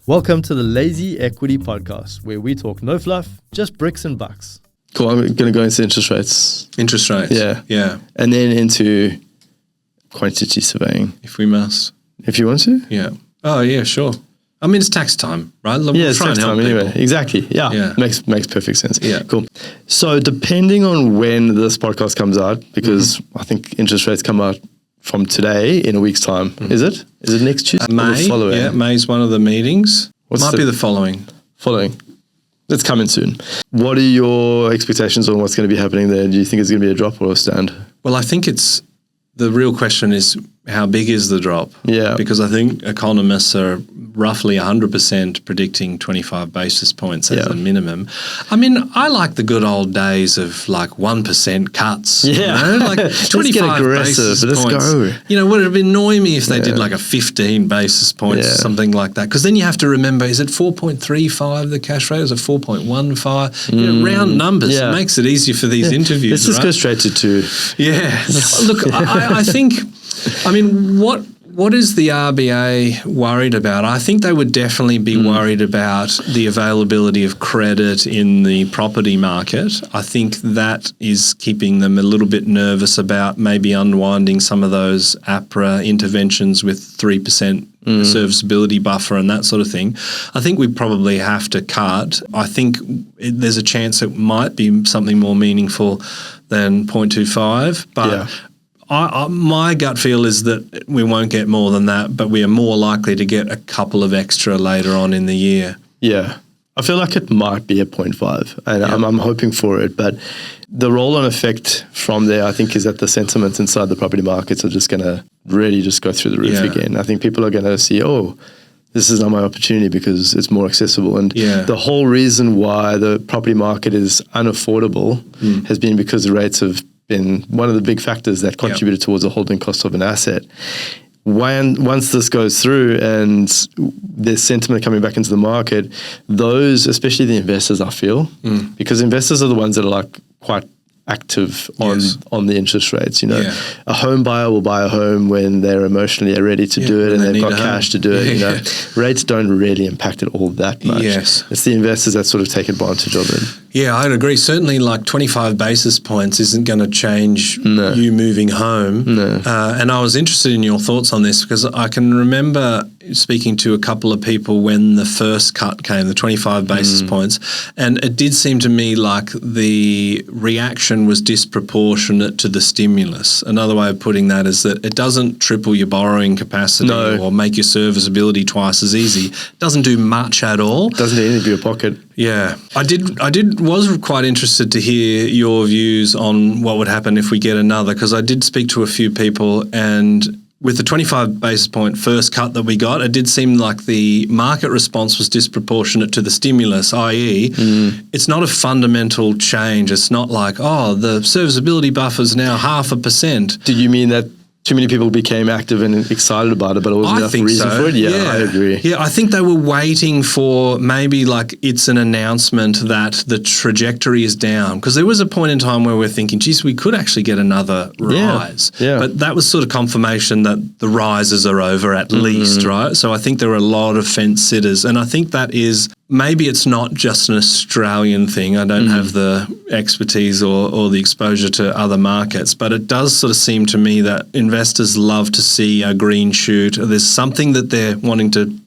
Welcome to the Lazy Equity Podcast, where we talk no fluff, just bricks and bucks. Cool. I'm going to go into interest rates. Interest rates. Yeah. And then into quantity surveying. If we must. If you want to? Yeah. Oh, yeah, sure. I mean, it's tax time, right? It's tax time anyway. Exactly. Yeah. Makes perfect sense. Yeah. Cool. So depending on when this podcast comes out, because I think interest rates come out from today in a week's time. Is it? Is it next Tuesday? May. Following? Yeah, May's one of the meetings. Might be the following. It's coming soon. What are your expectations on what's going to be happening there? Do you think it's going to be a drop or a stand? Well, I think the real question is how big is the drop? Yeah. Because I think economists are roughly 100% predicting 25 basis points as a minimum. I mean, I like the good old days of like 1% cuts. Yeah. You know? Like 25 basis points. Let's go. You know, would it annoy me if they did like a 15 basis points or something like that? Because then you have to remember, is it 4.35 the cash rate? Is it 4.15? You know, round numbers. It makes it easier for these interviews. Let's just go straight to 2. Yeah. Look, I think, I mean, what is the RBA worried about? I think they would definitely be worried about the availability of credit in the property market. I think that is keeping them a little bit nervous about maybe unwinding some of those APRA interventions with 3% serviceability buffer and that sort of thing. I think we probably have to cut. I think there's a chance it might be something more meaningful than 0.25, but my gut feel is that we won't get more than that, but we are more likely to get a couple of extra later on in the year. Yeah. I feel like it might be a 0.5, and I'm hoping for it. But the roll-on effect from there, I think, is that the sentiments inside the property markets are just going to really just go through the roof again. I think people are going to see, this is not my opportunity because it's more accessible. And the whole reason why the property market is unaffordable has been because the rates have been one of the big factors that contributed towards the holding cost of an asset. Once this goes through and there's sentiment coming back into the market, those, especially the investors, I feel, because investors are the ones that are like quite active on the interest rates. You know, a home buyer will buy a home when they're emotionally ready to do it and they've got cash to do it. You know, rates don't really impact it all that much. It's the investors that sort of take advantage of it. Yeah, I'd agree. Certainly, like 25 basis points isn't going to change you moving home. And I was interested in your thoughts on this because I can remember speaking to a couple of people when the first cut came, the 25 basis points, and it did seem to me like the reaction was disproportionate to the stimulus. Another way of putting that is that it doesn't triple your borrowing capacity or make your serviceability twice as easy. It doesn't do much at all. Doesn't do anything for your pocket. Yeah, I was quite interested to hear your views on what would happen if we get another, because I did speak to a few people, and with the 25 basis point first cut that we got, it did seem like the market response was disproportionate to the stimulus, i.e. It's not a fundamental change. It's not like, the serviceability buffer is now 0.5%. Did you mean that too many people became active and excited about it, but it wasn't enough reason for it? Yeah, I agree. Yeah, I think they were waiting for maybe like it's an announcement that the trajectory is down. Because there was a point in time where we're thinking, geez, we could actually get another rise. Yeah. But that was sort of confirmation that the rises are over at least, right? So I think there were a lot of fence sitters. And I think that is, maybe it's not just an Australian thing. I don't have the expertise or the exposure to other markets, but it does sort of seem to me that investors love to see a green shoot. There's something that they're wanting to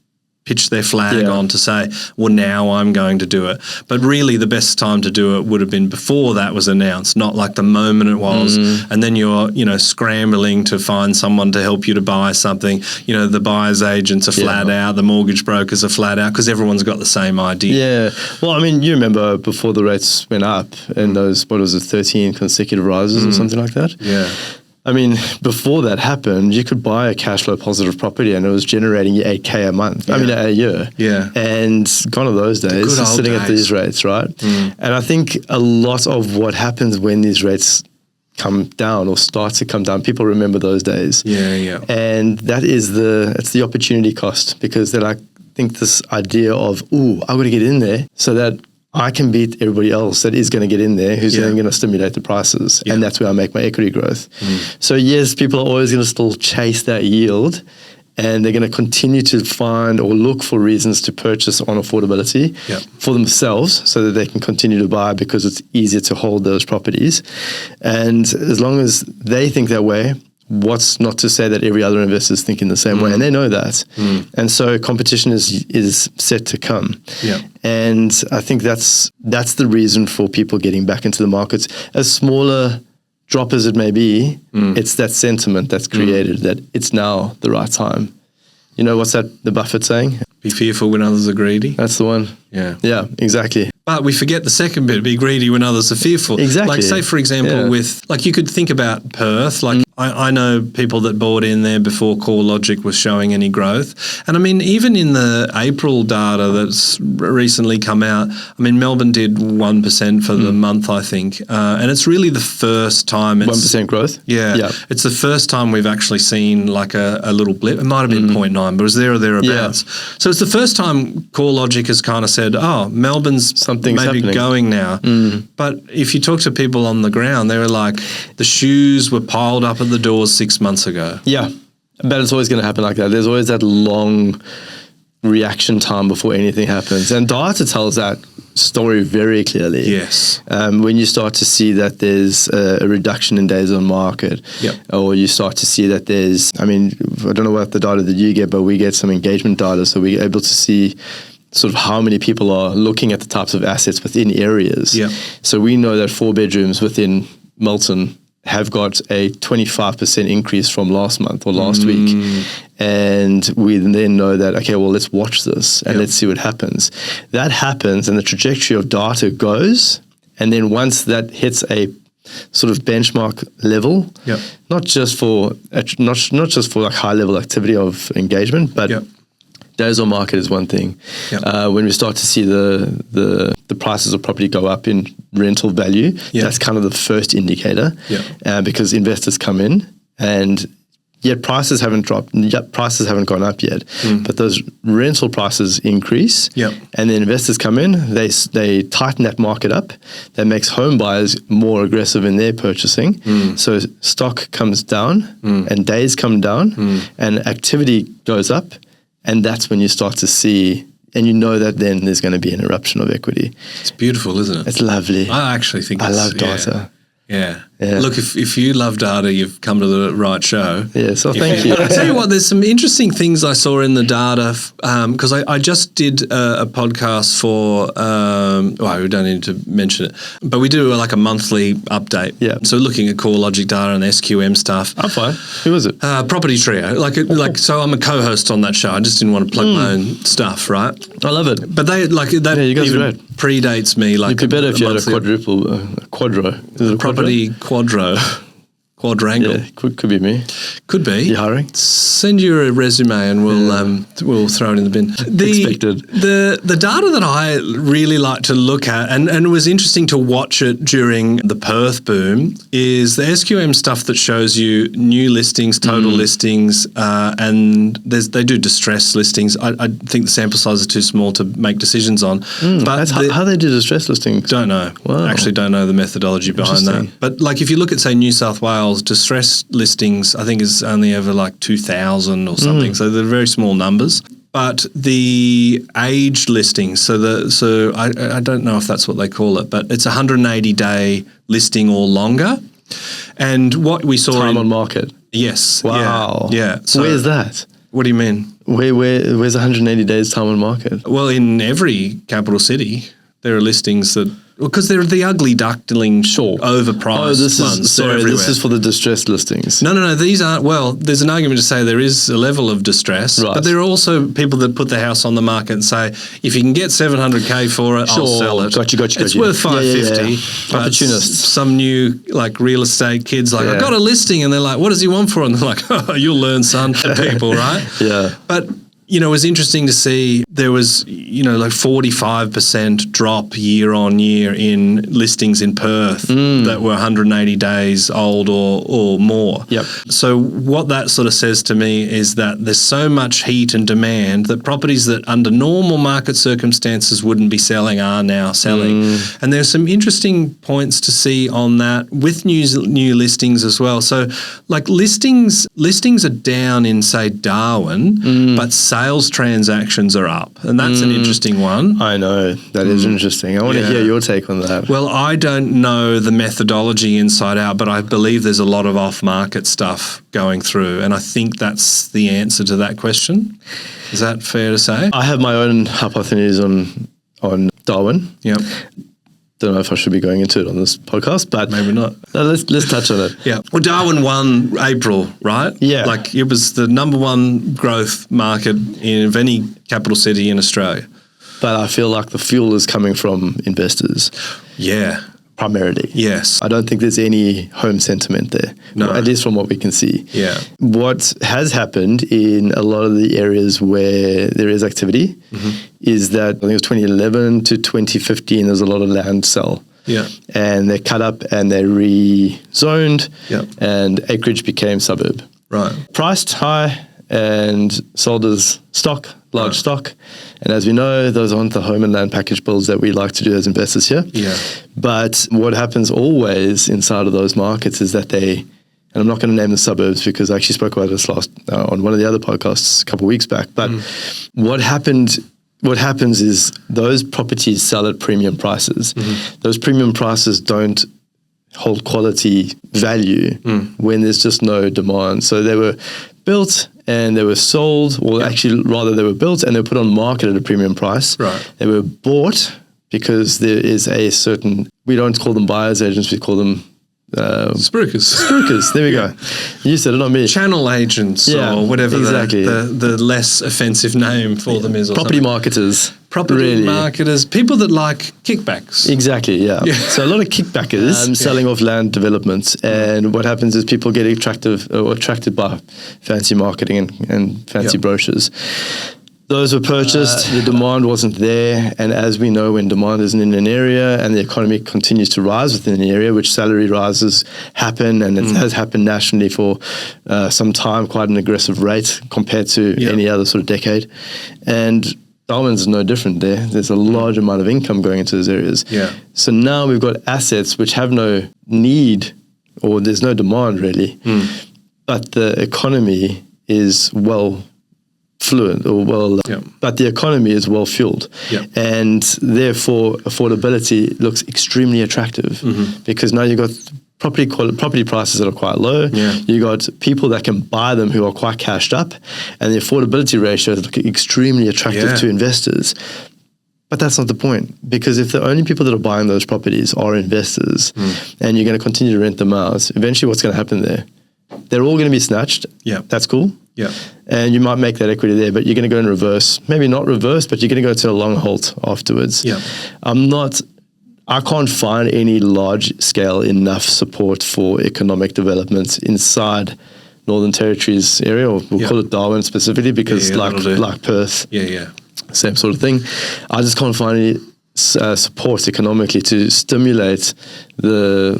pitch their flag on to say, well, now I'm going to do it. But really the best time to do it would have been before that was announced, not like the moment it was. And then you're, scrambling to find someone to help you to buy something. You know, the buyer's agents are flat out, the mortgage brokers are flat out because everyone's got the same idea. Yeah. Well, I mean, you remember before the rates went up and those, 13 consecutive rises or something like that? Yeah. I mean, before that happened, you could buy a cash flow positive property and it was generating you $8,000 a month. I mean, a year. Yeah. And gone are those days, sitting at these rates, right? And I think a lot of what happens when these rates come down or start to come down, people remember those days. Yeah. And that is it's the opportunity cost, because they're like, think this idea of, I've got to get in there so that I can beat everybody else that is going to get in there, who's then going to stimulate the prices. And that's where I make my equity growth. So yes, people are always going to still chase that yield. and they're going to continue to find or look for reasons to purchase on affordability for themselves so that they can continue to buy because it's easier to hold those properties. And as long as they think that way, what's not to say that every other investor is thinking the same way, and they know that. And so competition is set to come. And I think that's the reason for people getting back into the markets. As smaller drop as it may be, it's that sentiment that's created that it's now the right time. You know, what's the Buffett saying? Be fearful when others are greedy. That's the one. Yeah, exactly. But we forget the second bit, be greedy when others are fearful. Exactly. Like, say, for example, with, like, you could think about Perth. Like, I know people that bought in there before CoreLogic was showing any growth. And I mean, even in the April data that's recently come out, I mean, Melbourne did 1% for the month, I think. And it's really the first time it's 1% growth? Yeah. It's the first time we've actually seen like a little blip. It might have been 0.9, but it was there or thereabouts. So it's the first time CoreLogic has kind of said, oh, Melbourne's something's maybe happening. Going now. But if you talk to people on the ground, they were like, the shoes were piled up at the doors 6 months ago. Yeah, but it's always going to happen like that. There's always that long reaction time before anything happens. And data tells that story very clearly. Yes. When you start to see that there's a reduction in days on market, or you start to see that there's, I mean, I don't know what the data that you get, but we get some engagement data. So we're able to see sort of how many people are looking at the types of assets within areas. So we know that 4 bedrooms within Milton have got a 25% increase from last month or last week. And we then know that, okay, well, let's watch this and let's see what happens. That happens and the trajectory of data goes. And then once that hits a sort of benchmark level, not just for like high level activity of engagement, but days on market is one thing. When we start to see the prices of property go up in rental value, that's kind of the first indicator because investors come in and yet prices haven't dropped, yet prices haven't gone up yet, but those rental prices increase and then investors come in, they tighten that market up. That makes home buyers more aggressive in their purchasing. So stock comes down and days come down and activity goes up. And that's when you start to see, and you know that then there's going to be an eruption of equity. It's beautiful, isn't it? It's lovely. I actually think I love data. Yeah. Look, if you love data, you've come to the right show. Yeah, so thank you. I'll tell you what, there's some interesting things I saw in the data because I just did a podcast for, well, we don't need to mention it, but we do like a monthly update. Yeah. So looking at CoreLogic data and SQM stuff. I'm fine. Who was it? Property Trio. So I'm a co-host on that show. I just didn't want to plug my own stuff, right? I love it. But they like that you guys even are great. Predates me. Like you'd be better if you had a quadro. Is it a property quadrangle. Yeah, could be me. Could be. You hiring? Send you a resume and we'll throw it in the bin. Expected. The data that I really like to look at, and it was interesting to watch it during the Perth boom, is the SQM stuff that shows you new listings, total listings, and they do distress listings. I think the sample size is too small to make decisions on. But how they do distress listings? Don't know. Wow. Actually don't know the methodology behind that. But like if you look at, say, New South Wales, distress listings, I think is only over like 2,000 or something. So they're very small numbers. But the aged listings, so I don't know if that's what they call it, but it's a 180-day listing or longer. And what we saw time on market. Yes. Wow. Yeah. So where's that? What do you mean? Where's 180 days time on market? Well, in every capital city, there are listings that. Because they're the ugly duckling, overpriced ones. This is for the distressed listings. No. These aren't. Well, there's an argument to say there is a level of distress, but there are also people that put the house on the market and say, if you can get $700K for it, I'll sell it. Got you. It's worth $550. Yeah. Opportunists. Some new like real estate kids like, I got a listing, and they're like, what does he want for it? And they're like, oh, you'll learn, son. People, right? Yeah. But it was interesting to see there was, like 45% drop year on year in listings in Perth that were 180 days old or more. Yep. So what that sort of says to me is that there's so much heat and demand that properties that under normal market circumstances wouldn't be selling are now selling. And there's some interesting points to see on that with new listings as well. So like listings are down in, say, Darwin, but sales transactions are up. And that's an interesting one. I know. That is interesting. I want to hear your take on that. Well, I don't know the methodology inside out, but I believe there's a lot of off-market stuff going through. And I think that's the answer to that question. Is that fair to say? I have my own hypotheses on Darwin. Yep. Don't know if I should be going into it on this podcast, but maybe not. Let's touch on it. Yeah. Well, Darwin won April, right? Yeah. Like it was the number one growth market of any capital city in Australia. But I feel like the fuel is coming from investors. Yeah. Primarily. Yes. I don't think there's any home sentiment there. No. At least from what we can see. Yeah. What has happened in a lot of the areas where there is activity is that I think it was 2011 to 2015, there's a lot of land sell. Yeah. And they're cut up and they're rezoned. Yep. And acreage became suburb. Right. Priced high and sold as stock, large stock. And as we know, those aren't the home and land package builds that we like to do as investors here. Yeah. But what happens always inside of those markets is that and I'm not going to name the suburbs because I actually spoke about this last on one of the other podcasts a couple of weeks back. But what happens is those properties sell at premium prices. Those premium prices don't hold quality value when there's just no demand. So they were built and they were sold, or actually rather they were built and they were put on the market at a premium price. Right. They were bought because there is a certain, we don't call them buyer's agents, we call them Spruikers. Spruikers, there we go. You said it, not me. Channel agents or whatever the less offensive name for them is. Or property something. marketers. Property marketers, people that like kickbacks. Exactly, yeah. So a lot of kickbackers selling off land developments, and what happens is people get attracted by fancy marketing and fancy brochures. Those were purchased, the demand wasn't there, and as we know, when demand isn't in an area and the economy continues to rise within an area, which salary rises happen, and it has happened nationally for some time, quite an aggressive rate compared to any other sort of decade. And Darwin's no different there. There's a large amount of income going into those areas. Yeah. So now we've got assets which have no need, or there's no demand really, but the economy is fluent or but the economy is well fueled, and therefore affordability looks extremely attractive because now you've got property prices that are quite low. You got people that can buy them who are quite cashed up, and the affordability ratios look extremely attractive to investors. But that's not the point, because if the only people that are buying those properties are investors and you're going to continue to rent them out, eventually what's going to happen there? They're all going to be snatched. That's cool. And you might make that equity there, but you're going to go in reverse. Maybe not reverse, but you're going to go to a long halt afterwards. I can't find any large scale enough support for economic development inside Northern Territories area, or we'll call it Darwin specifically, because like Perth, same sort of thing. I just can't find any support economically to stimulate the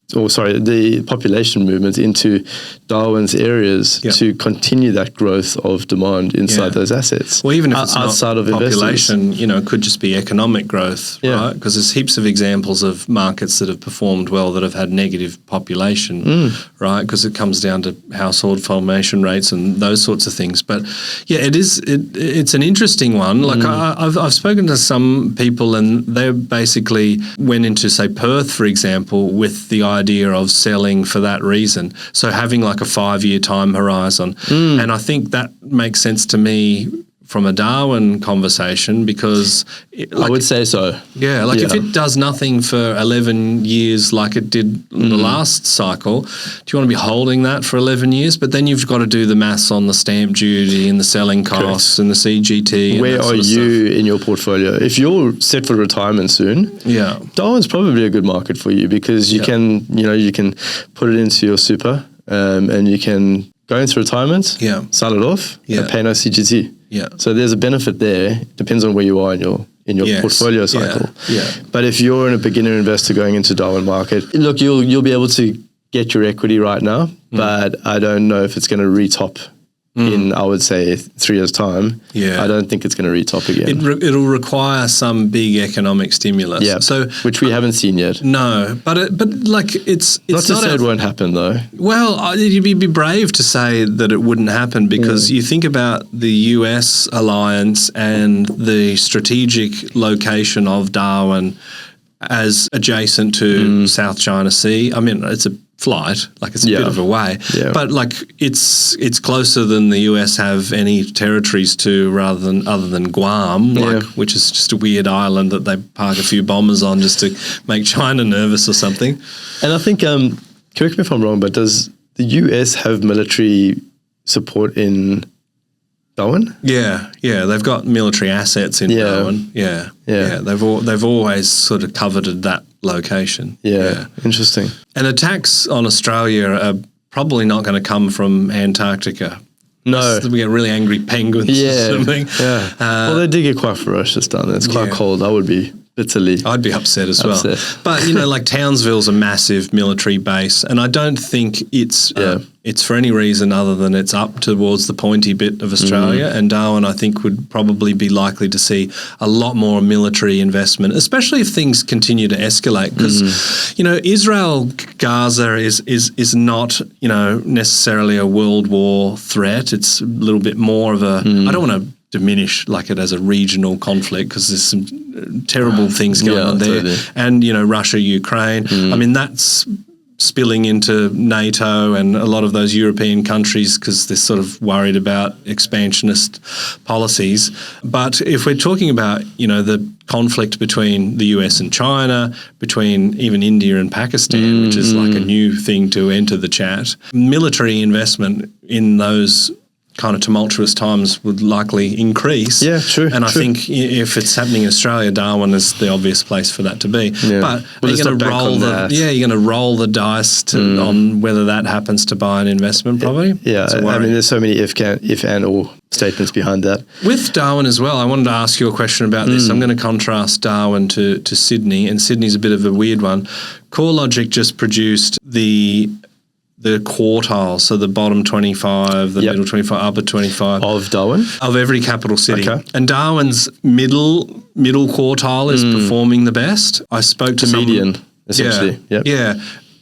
the population movement into Darwin's areas to continue that growth of demand inside those assets. Well, even if it's outside not of population, it could just be economic growth, right? Because there's heaps of examples of markets that have performed well that have had negative population, right? Because it comes down to household formation rates and those sorts of things. But it's an interesting one. Like I've spoken to some people, and they basically went into, say, Perth, for example, with the idea of selling for that reason. So having like a 5-year time horizon. And I think that makes sense to me from a Darwin conversation, because I would say so. If it does nothing for 11 years like it did in the last cycle, do you want to be holding that for 11 years? But then you've got to do the maths on the stamp duty and the selling costs and the CGT. Where are you in your portfolio? If you're set for retirement soon, Darwin's probably a good market for you, because you can put it into your super, and you can go into retirement, sell it off, and pay no CGT. Yeah. So there's a benefit there. Depends on where you are in your portfolio cycle. But if you're a beginner investor going into Darwin market, look, you'll be able to get your equity right now, but I don't know if it's going to retop in, I would say, 3 years' time. I don't think it's going to retop again. It'll require some big economic stimulus. So which we haven't seen yet. No, but like it's not to say it won't happen though. Well, you'd be brave to say that it wouldn't happen because you think about the US alliance and the strategic location of Darwin as adjacent to South China Sea. I mean, it's a flight, like it's a bit of a way, but like it's closer than the US have any territories to other than Guam, which is just a weird island that they park a few bombers on just to make China nervous or something. And I think, correct me if I'm wrong, but does the US have military support in Darwin? Yeah, they've got military assets in Darwin. Yeah. They've always sort of coveted that location. Interesting. And attacks on Australia are probably not going to come from Antarctica. No. We get really angry penguins or something. Well, they do get quite ferocious down there. It's quite cold. I would be bitterly. I'd be upset as well. But, like Townsville's a massive military base, and I don't think it's for any reason other than it's up towards the pointy bit of Australia. And Darwin, I think, would probably be likely to see a lot more military investment, especially if things continue to escalate. Because, Israel-Gaza is not, necessarily a world war threat. It's a little bit more of a, I don't want to diminish like it as a regional conflict because there's some terrible things going on there. Totally. And, Russia, Ukraine. I mean, that's spilling into NATO and a lot of those European countries because they're sort of worried about expansionist policies. But if we're talking about, the conflict between the US and China, between even India and Pakistan, which is like a new thing to enter the chat, military investment in those kind of tumultuous times would likely increase. Yeah, true. And I think if it's happening in Australia, Darwin is the obvious place for that to be. Yeah. But you're going to roll the dice on whether that happens to buy an investment property. I mean, there's so many if and or statements behind that. With Darwin as well, I wanted to ask you a question about this. I'm going to contrast Darwin to Sydney, and Sydney's a bit of a weird one. CoreLogic just produced the quartile, so the bottom 25, the middle 25, upper 25. Of Darwin? Of every capital city. Okay. And Darwin's middle quartile is performing the best. I spoke to median, essentially. Yeah.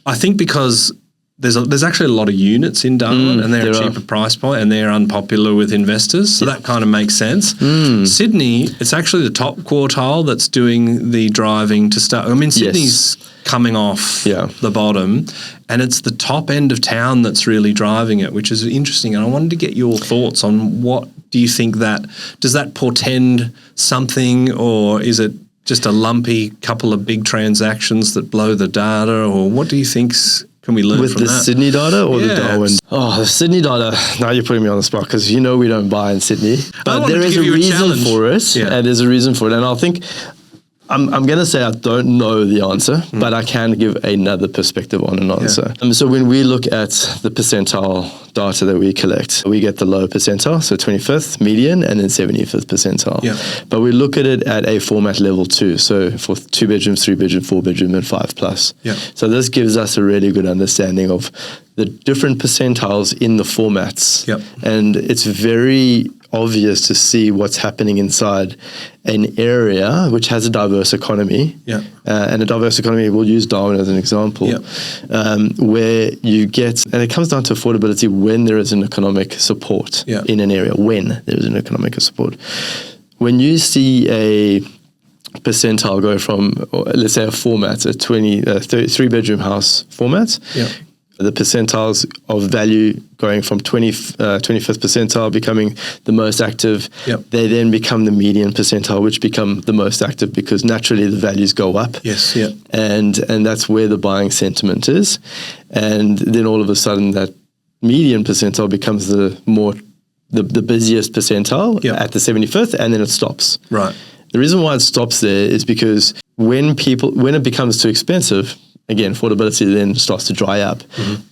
I think because there's actually a lot of units in Darwin and they're a cheaper price point and they're unpopular with investors. So that kind of makes sense. Sydney, it's actually the top quartile that's doing the driving to start. I mean, Sydney's coming off the bottom and it's the top end of town that's really driving it, which is interesting. And I wanted to get your thoughts on what do you think does that portend something, or is it just a lumpy couple of big transactions that blow the data, or what do you think's can we learn with from the that? Sydney data or the Darwin? Oh, the Sydney data. Now you're putting me on the spot because we don't buy in Sydney, but there is a reason for it, and there's a reason for it. And I think I'm going to say I don't know the answer, but I can give another perspective on an answer. So when we look at the percentile data that we collect, we get the low percentile, so 25th, median, and then 75th percentile. But we look at it at a format level 2, so for 2 bedroom, 3 bedroom, 4 bedroom, and 5+. So this gives us a really good understanding of the different percentiles in the formats. And it's very obvious to see what's happening inside an area which has a diverse economy. And a diverse economy, we'll use Darwin as an example, where you get, and it comes down to affordability when there is an economic support in an area, when there is an economic support. When you see a percentile go from, let's say a format, a 3-bedroom house format, the percentiles of value going from 25th percentile becoming the most active, they then become the median percentile, which become the most active because naturally the values go up. And that's where the buying sentiment is. And then all of a sudden that median percentile becomes the busiest percentile at the 75th, and then it stops. Right. The reason why it stops there is because when it becomes too expensive, again, affordability then starts to dry up.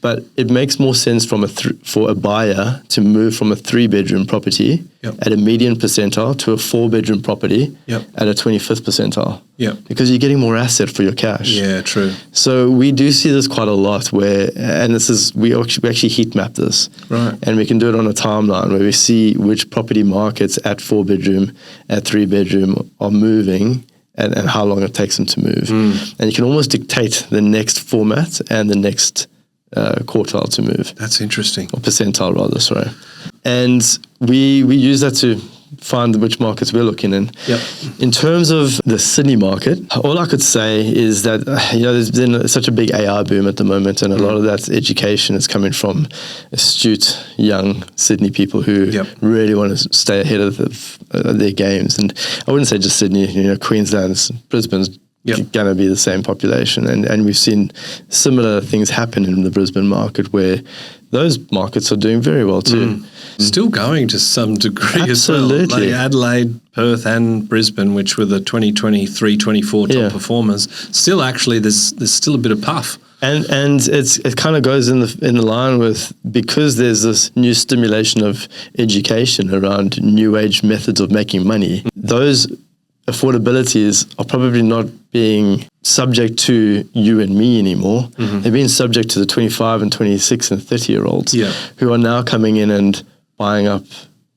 But it makes more sense for a buyer to move from a 3-bedroom property at a median percentile to a 4-bedroom property at a 25th percentile. Because you're getting more asset for your cash. Yeah, true. So we do see this quite a lot where, and this is, we actually heat map this. Right. And we can do it on a timeline where we see which property markets at 4-bedroom, at 3-bedroom are moving and how long it takes them to move. And you can almost dictate the next format and the next quartile to move. That's interesting. Or percentile rather, sorry. And we use that to find which markets we're looking in. In terms of the Sydney market, all I could say is that, there's been such a big AI boom at the moment, and a lot of that education is coming from astute young Sydney people who really want to stay ahead of their games. And I wouldn't say just Sydney, Queensland, Brisbane's going to be the same population. And we've seen similar things happen in the Brisbane market where those markets are doing very well too. Still going to some degree Absolutely. as well. Like Adelaide, Perth and Brisbane, which were the 2023, 24 top performers, still actually there's still a bit of puff. And it kind of goes in the line with, because there's this new stimulation of education around new age methods of making money, those affordabilities are probably not being subject to you and me anymore. They're being subject to the 25 and 26 and 30-year-olds who are now coming in and buying up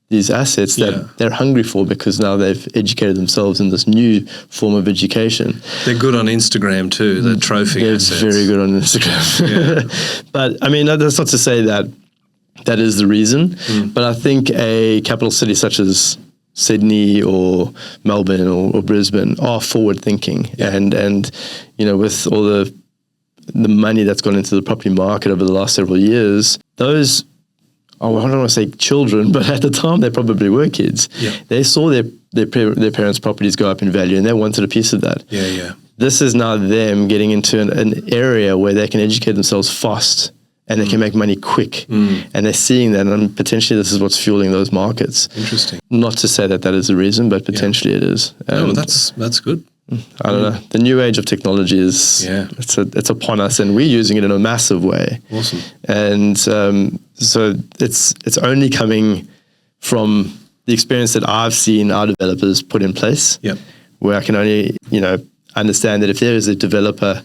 these assets that they're hungry for because now they've educated themselves in this new form of education. They're good on Instagram too, the trophy assets. They're very good on Instagram. But I mean, that's not to say that is the reason, but I think a capital city such as Sydney or Melbourne or Brisbane are forward thinking, and with all the money that's gone into the property market over the last several years, those, I don't want to say children, but at the time they probably were kids. They saw their parents' properties go up in value and they wanted a piece of that. This is now them getting into an area where they can educate themselves fast and they can make money quick. And they're seeing that, and potentially this is what's fueling those markets. Interesting. Not to say that is the reason, but potentially it is. No, that's good. I don't know. The new age of technology is it's upon us, and we're using it in a massive way. Awesome. And so it's only coming from the experience that I've seen our developers put in place. Where I can only understand that if there is a developer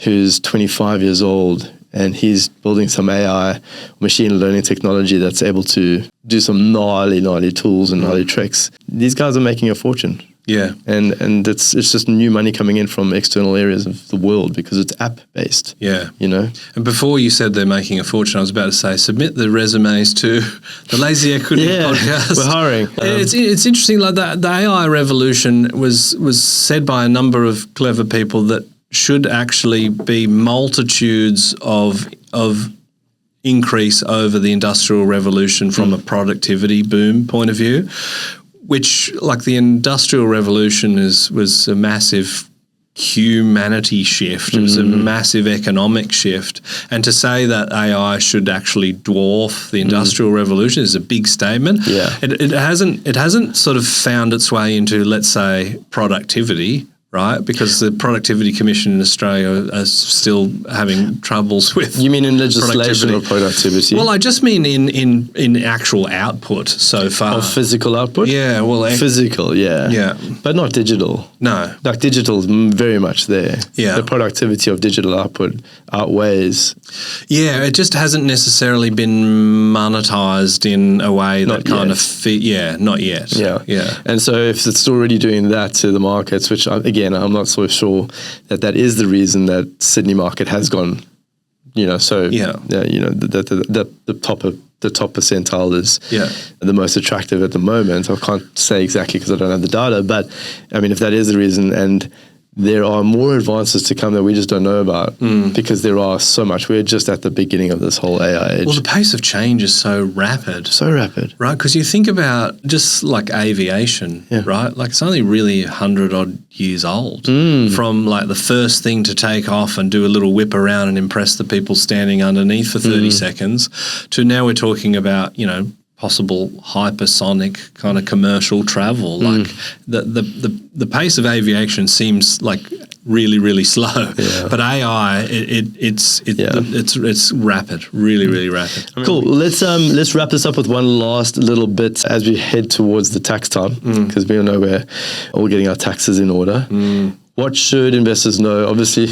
who's 25 years old and he's building some AI machine learning technology that's able to do some gnarly tools and gnarly tricks, these guys are making a fortune. And it's just new money coming in from external areas of the world because it's app based. And before you said they're making a fortune, I was about to say submit the resumes to the Lazy Equity podcast. We're hiring. It's interesting. Like the AI revolution was said by a number of clever people that should actually be multitudes of increase over the Industrial Revolution from a productivity boom point of view, which, like the Industrial Revolution was a massive humanity shift. It was a massive economic shift. And to say that AI should actually dwarf the Industrial Revolution is a big statement. It hasn't sort of found its way into, let's say, productivity, right? Because the Productivity Commission in Australia is still having troubles with. You mean in legislation or productivity? Well, I just mean in actual output so far. Of physical output? Yeah, well, physical, yeah. But not digital. No. Like digital is very much there. The productivity of digital output outweighs. Yeah, it just hasn't necessarily been monetized in a way that kind of not yet. Yeah. And so if it's already doing that to the markets, which again, I'm not so sure that is the reason that Sydney market has gone, the top percentile is the most attractive at the moment. I can't say exactly because I don't have the data, but I mean, if that is the reason, and there are more advances to come that we just don't know about because there are so much. We're just at the beginning of this whole AI age. Well, the pace of change is so rapid. Right? Because you think about just like aviation, right? Like it's only really 100-odd years old from like the first thing to take off and do a little whip around and impress the people standing underneath for 30 seconds to now we're talking about, possible hypersonic kind of commercial travel. Like the pace of aviation seems like really, really slow. Yeah. But AI, it's rapid, really, really rapid. Cool. Let's wrap this up with one last little bit as we head towards the tax time, because we all know we're all getting our taxes in order. What should investors know? Obviously,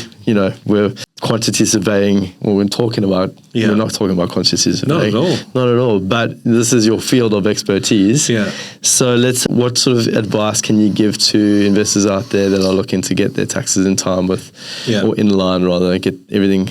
we're quantity surveying, or we're talking about, we're not talking about quantity surveying. Not at all. But this is your field of expertise. Yeah. So what sort of advice can you give to investors out there that are looking to get their taxes in time or in line rather, get everything?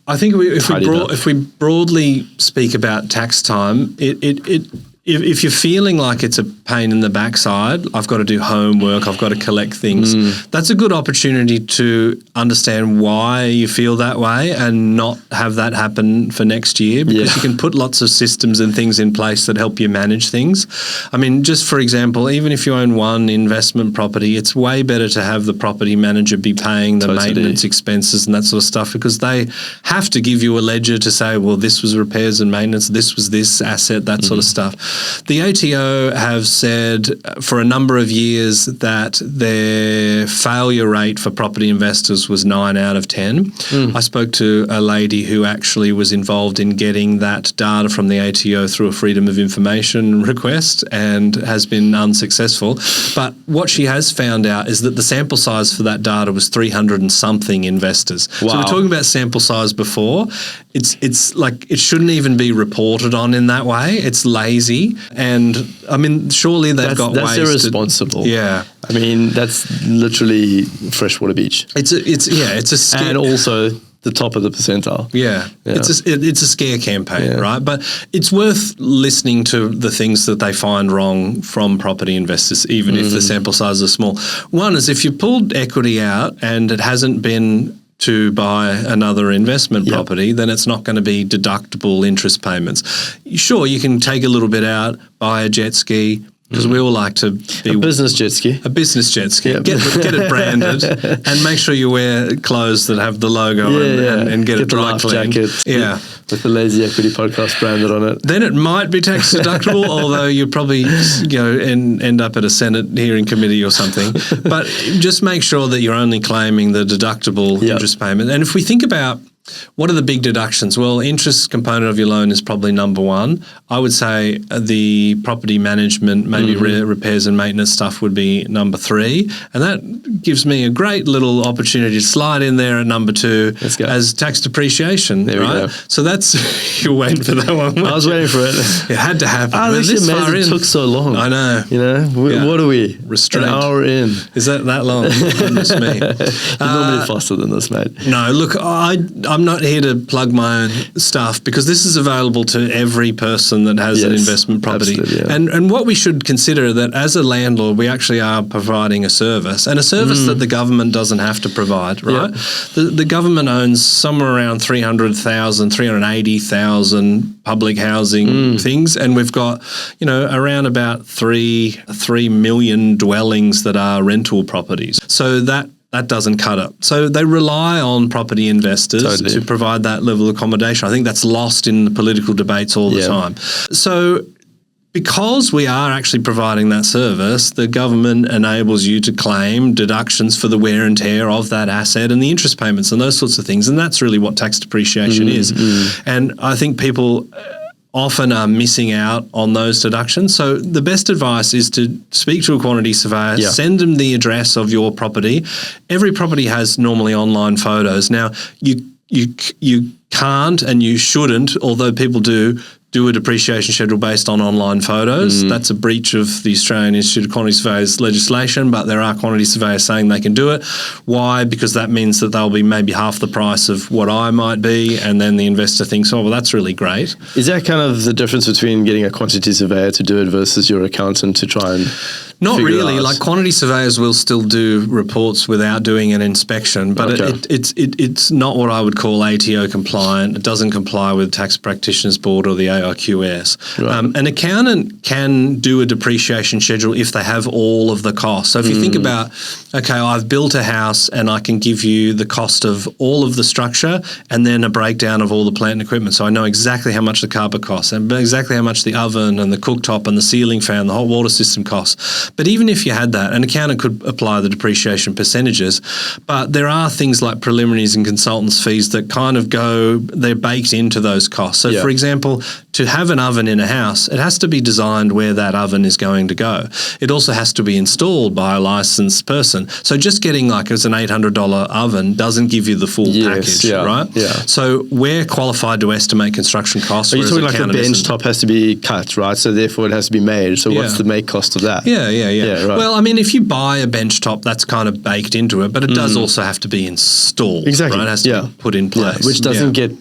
I think if we broadly speak about tax time, if you're feeling like it's a pain in the backside, I've got to do homework, I've got to collect things, that's a good opportunity to understand why you feel that way and not have that happen for next year, because you can put lots of systems and things in place that help you manage things. I mean, just for example, even if you own one investment property, it's way better to have the property manager be paying the maintenance expenses and that sort of stuff, because they have to give you a ledger to say, well, this was repairs and maintenance, this was this asset, that sort of stuff. The ATO have said for a number of years that their failure rate for property investors was 9 out of 10. I spoke to a lady who actually was involved in getting that data from the ATO through a Freedom of Information request and has been unsuccessful. But what she has found out is that the sample size for that data was 300 and something investors. Wow. So we're talking about sample size before. It's like it shouldn't even be reported on in that way. It's lazy. And I mean, surely they've got ways. That's irresponsible. I mean, that's literally Freshwater Beach. It's a scare. And also the top of the percentile. It's a scare campaign, right? But it's worth listening to the things that they find wrong from property investors, even if the sample sizes are small. One is if you pulled equity out and it hasn't been to buy another investment property, then it's not going to be deductible interest payments. Sure, you can take a little bit out, buy a jet ski, because we all like to be a business jet ski. A business jet ski. Yep. Get it branded and make sure you wear clothes that have the logo and get it dry cleaned. Jacket, with the Lazy Equity Podcast branded on it. Then it might be tax deductible, although you probably end up at a Senate hearing committee or something. But just make sure that you're only claiming the deductible interest payment. And if we think about what are the big deductions? Well, interest component of your loan is probably number one. I would say the property management, maybe repairs and maintenance stuff would be number three. And that gives me a great little opportunity to slide in there at number two as tax depreciation, right? So that's, you're waiting for that one. I was waiting for it. It had to happen. Oh, this far in. It took so long. I know. What are we? Restraint. An hour in. Is that long? Goodness me. You're normally faster than this, mate. No, look, I'm not here to plug my own stuff, because this is available to every person that has an investment property. And what we should consider that as a landlord, we actually are providing a service, and a service that the government doesn't have to provide, right? The government owns somewhere around 300,000, 380,000 public housing things, and we've got, around about 3 million dwellings that are rental properties. So that doesn't cut it. So they rely on property investors to provide that level of accommodation. I think that's lost in the political debates all the time. So because we are actually providing that service, the government enables you to claim deductions for the wear and tear of that asset and the interest payments and those sorts of things. And that's really what tax depreciation is. And I think people often are missing out on those deductions. So the best advice is to speak to a quantity surveyor, send them the address of your property. Every property has normally online photos. Now, you can't and you shouldn't, although people do a depreciation schedule based on online photos. That's a breach of the Australian Institute of Quantity Surveyors legislation, but there are quantity surveyors saying they can do it. Why? Because that means that they'll be maybe half the price of what I might be, and then the investor thinks, oh, well, that's really great. Is that kind of the difference between getting a quantity surveyor to do it versus your accountant to try and Not really. Like quantity surveyors will still do reports without doing an inspection, but it's not what I would call ATO compliant. It doesn't comply with Tax Practitioners Board or the AIQS. Right. An accountant can do a depreciation schedule if they have all of the costs. So if you think about, okay, I've built a house and I can give you the cost of all of the structure and then a breakdown of all the plant and equipment. So I know exactly how much the carpet costs and exactly how much the oven and the cooktop and the ceiling fan, the hot water system costs. But even if you had that, an accountant could apply the depreciation percentages, but there are things like preliminaries and consultants' fees that kind of they're baked into those costs. So, for example, to have an oven in a house, it has to be designed where that oven is going to go. It also has to be installed by a licensed person. So just getting like as an $800 oven doesn't give you the full package, right? Yeah. So we're qualified to estimate construction costs. Are you talking like the bench top has to be cut, right? So therefore it has to be made. So what's the make cost of that? Yeah. Right. Well, I mean, if you buy a bench top, that's kind of baked into it, but it does also have to be installed. Exactly. Right? It has to be put in place. Yeah. Which doesn't get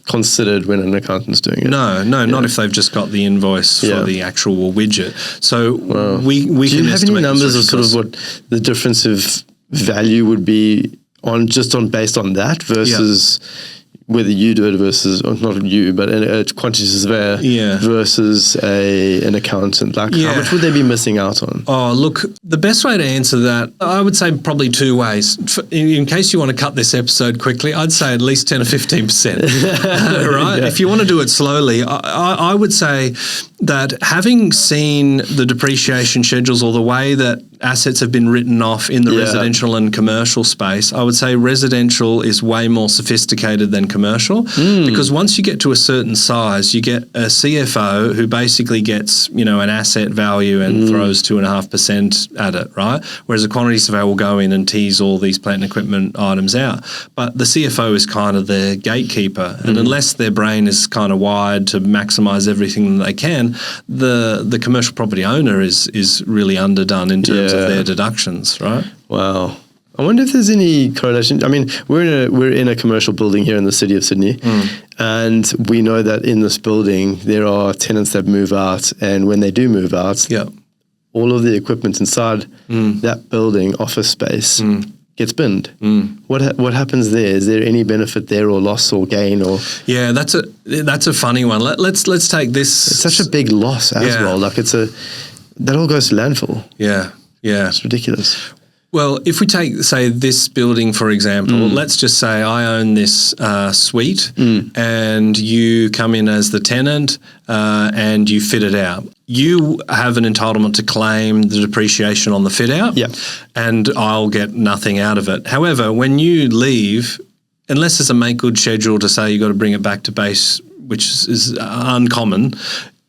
considered when an accountant's doing it. No, not if they've just got the invoice for the actual widget. So we Do you can have any estimate numbers of sort of what the difference of value would be based on that versus whether you do it versus, or not you, but a quantity surveyor versus an accountant? Like, how much would they be missing out on? Oh, look, the best way to answer that, I would say probably two ways. In case you want to cut this episode quickly, I'd say at least 10 or 15%. Right? Yeah. If you want to do it slowly, I would say that having seen the depreciation schedules or the way that assets have been written off in the residential and commercial space, I would say residential is way more sophisticated than commercial because once you get to a certain size, you get a CFO who basically gets, an asset value and throws 2.5% at it, right? Whereas a quantity surveyor will go in and tease all these plant and equipment items out. But the CFO is kind of the gatekeeper. And unless their brain is kind of wired to maximize everything that they can, the commercial property owner is really underdone in terms of their deductions, right? Wow. I wonder if there's any correlation. I mean, we're in a commercial building here in the city of Sydney, and we know that in this building there are tenants that move out, and when they do move out, all of the equipment inside that building, office space, gets binned. What happens there? Is there any benefit there, or loss, or gain, or? Yeah, that's a funny one. Let's take this. It's such a big loss as well. Like that all goes to landfill. Yeah. It's ridiculous. Well, if we take, say, this building, for example, let's just say I own this suite and you come in as the tenant and you fit it out. You have an entitlement to claim the depreciation on the fit out and I'll get nothing out of it. However, when you leave, unless there's a make good schedule to say you've got to bring it back to base, which is uncommon,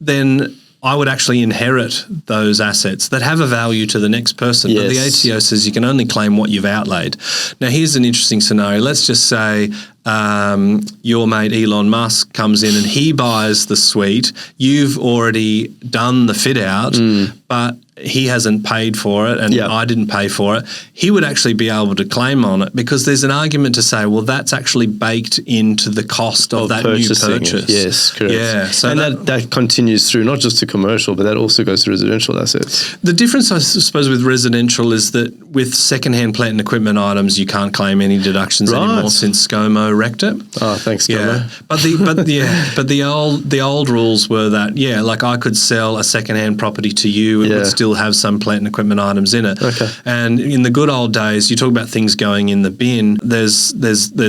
then I would actually inherit those assets that have a value to the next person. But the ATO says you can only claim what you've outlaid. Now, here's an interesting scenario. Let's just say your mate Elon Musk comes in and he buys the suite. You've already done the fit out, but he hasn't paid for it and I didn't pay for it. He would actually be able to claim on it because there's an argument to say, well, that's actually baked into the cost of that new purchase. Yes, correct. Yeah, so and that continues through not just to commercial, but that also goes to residential assets. The difference, I suppose, with residential is that with secondhand plant and equipment items, you can't claim any deductions anymore since ScoMo wrecked it. Oh, thanks, ScoMo. But the old rules were that like I could sell a secondhand property to you and would still have some plant and equipment items in it. Okay. And in the good old days, you talk about things going in the bin. There's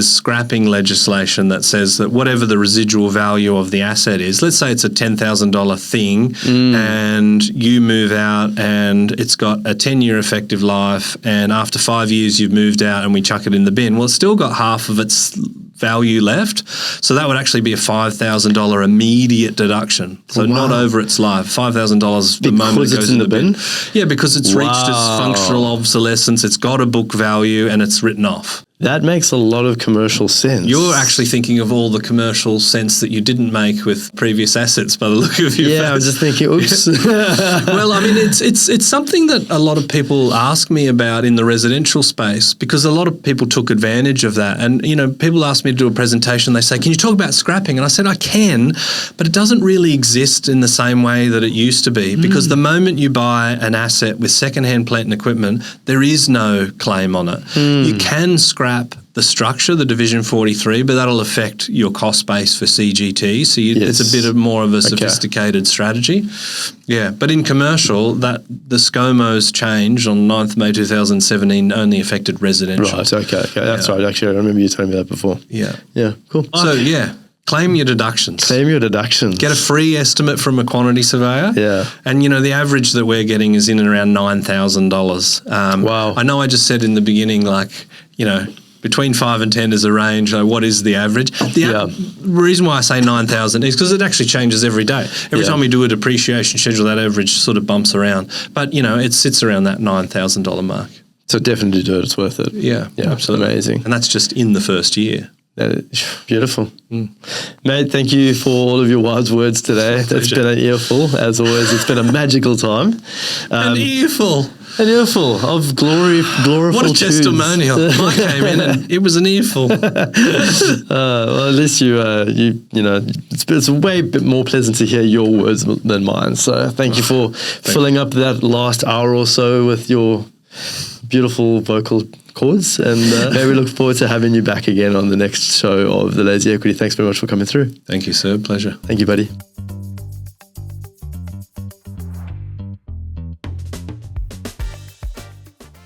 scrapping legislation that says that whatever the residual value of the asset is, let's say it's a $10,000 thing, and you move out and it's got a 10-year effective life, and after 5 years you've moved out and we chuck it in the bin. Well, it's still got half of its value left. So that would actually be a $5,000 immediate deduction. So not over its life. $5,000 the moment it goes in the bin. Yeah, because it's reached its functional obsolescence. It's got a book value and it's written off. That makes a lot of commercial sense. You're actually thinking of all the commercial sense that you didn't make with previous assets by the look of your face. I was just thinking, oops. Well, I mean, it's something that a lot of people ask me about in the residential space because a lot of people took advantage of that. And, people ask me to do a presentation. They say, can you talk about scrapping? And I said, I can, but it doesn't really exist in the same way that it used to be because the moment you buy an asset with secondhand plant and equipment, there is no claim on it. You can scrap the structure, the Division 43, but that'll affect your cost base for CGT. So it's a bit more of a sophisticated strategy. Yeah, but in commercial, that the ScoMo's change on 9th May 2017 only affected residential. Right, okay. That's right. Actually, I remember you telling me that before. Yeah. Yeah, cool. So, yeah. Claim your deductions. Claim your deductions. Get a free estimate from a quantity surveyor. Yeah. And, the average that we're getting is in and around $9,000. Wow. I know I just said in the beginning, between 5 and 10 is a range. What is the average? The reason why I say 9,000 is because it actually changes every day. Every time we do a depreciation schedule, that average sort of bumps around. But, it sits around that $9,000 mark. So definitely do it. It's worth it. Yeah, absolutely. Amazing. And that's just in the first year. Beautiful. Mate, thank you for all of your wise words today. It's been an earful. As always, it's been a magical time. An earful. An earful of gloriful What a testimonial. I came in and it was an earful. Well, at least it's a way bit more pleasant to hear your words than mine. So thank you for filling up that last hour or so with your beautiful vocal cords, and we look forward to having you back again on the next show of The Lazy Equity. Thanks very much for coming through. Thank you, sir. Pleasure. Thank you, buddy.